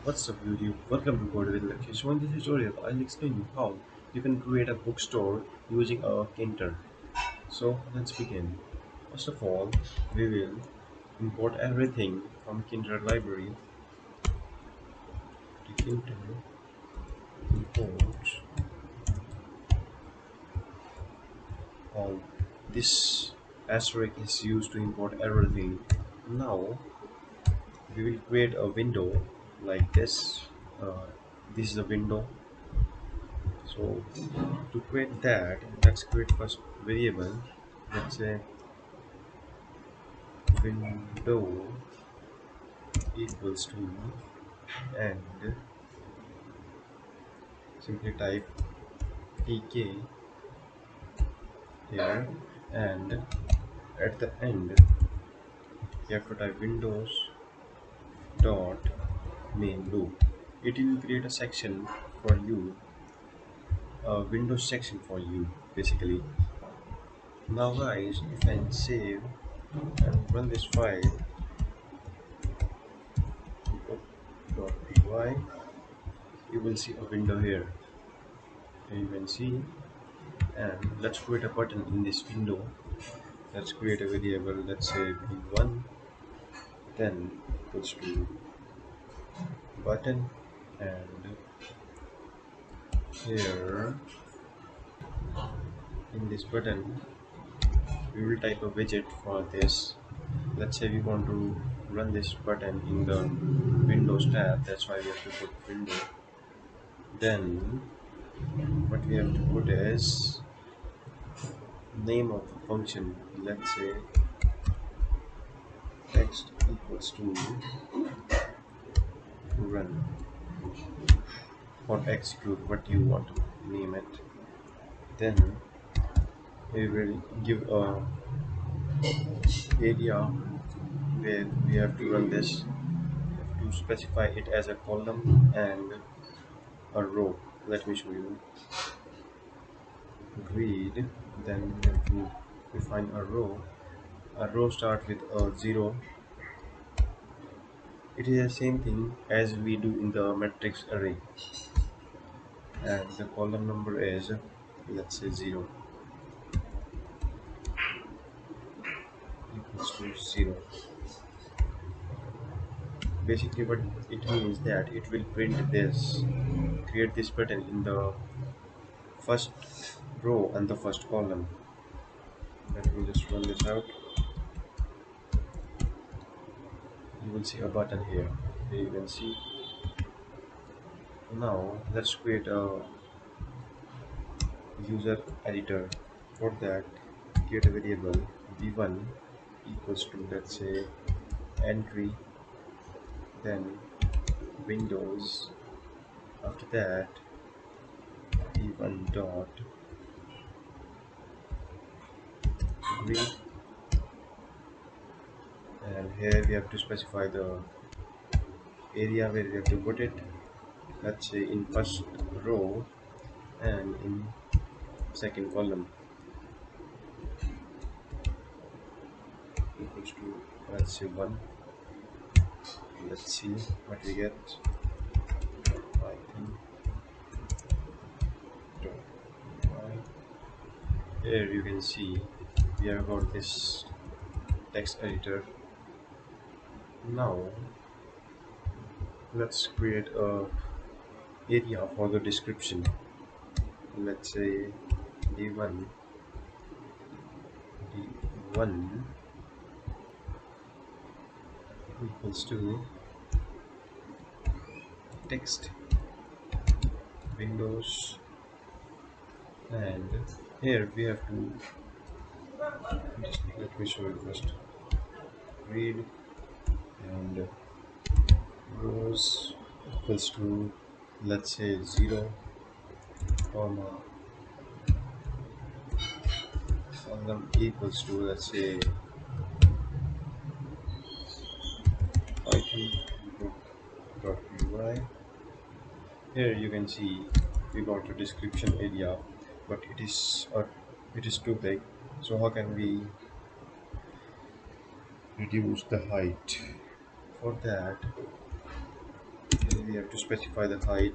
What's up YouTube? Welcome to Code with Lakshit. So in this tutorial, I'll explain you how you can create a bookstore using a Tkinter. So let's begin. First of all, we will import everything from Tkinter library. Tkinter import all. This asterisk is used to import everything. Now we will create a window like this. Uh, this is a window. So to create that, let's create first variable. Let's say window equals to, and simply type tk here, and at the end you have to type windows dot main loop. It will create a section for you, a windows section for you basically. Now guys, if I save and run this file .py, you will see a window here. You can see, and let's create a button in this window. Let's create a variable, let's say b1, then equals to button, and here in this button we will type a widget for this. Let's say we want to run this button in the Windows tab, that's why we have to put window. Then what we have to put is name of the function. Let's say text equals to run or execute, what you want to name it. Then we will give a area where we have to run this, to specify it as a column and a row. Let me show you. Read, then we have to define a row. A row start with a 0. It is the same thing as we do in the matrix array, and the column number is, let's say 0 equals to 0. Basically what it means that it will print this, create this pattern in the first row and the first column. Let me just run this out. You will see a button here. Here you can see. Now let's create a user editor. For that, create a variable v1 equals to, let's say, entry, then windows. After that, v1 dot grid, and here we have to specify the area where we have to put it. Let's say in first row and in second column, equals to, let's say 1. Let's see what we get. Python dot py. Here you can see we have got this text editor. Now let's create a area for the description. Let's say d1 d1 equals to text windows, and here we have to just, let me show you first, read, and rows equals to, let's say 0 comma column equals to, let's say python.py. Here you can see we got a description area, but it is too big. So how can we reduce the height? For that, We have to specify the height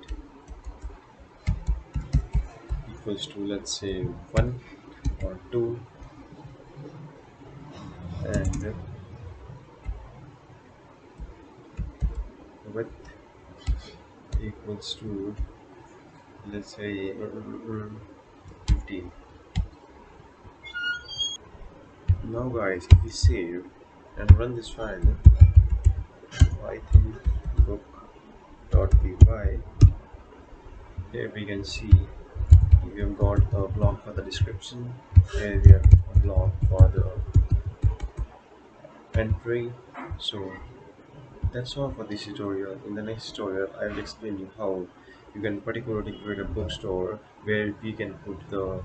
equals to, let's say, 1 or 2, and width equals to, let's say, 15. Now guys, if we save and run this file, python book.py, here we can see we have got a block for the description, here we have a block for the entry. So that's all for this tutorial. In the next tutorial I will explain you how you can particularly create a bookstore where we can put the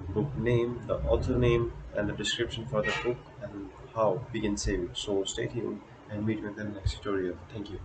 book name, the author name, and the description for the book, and how we can save it. So stay tuned and meet you in the next tutorial. Thank you.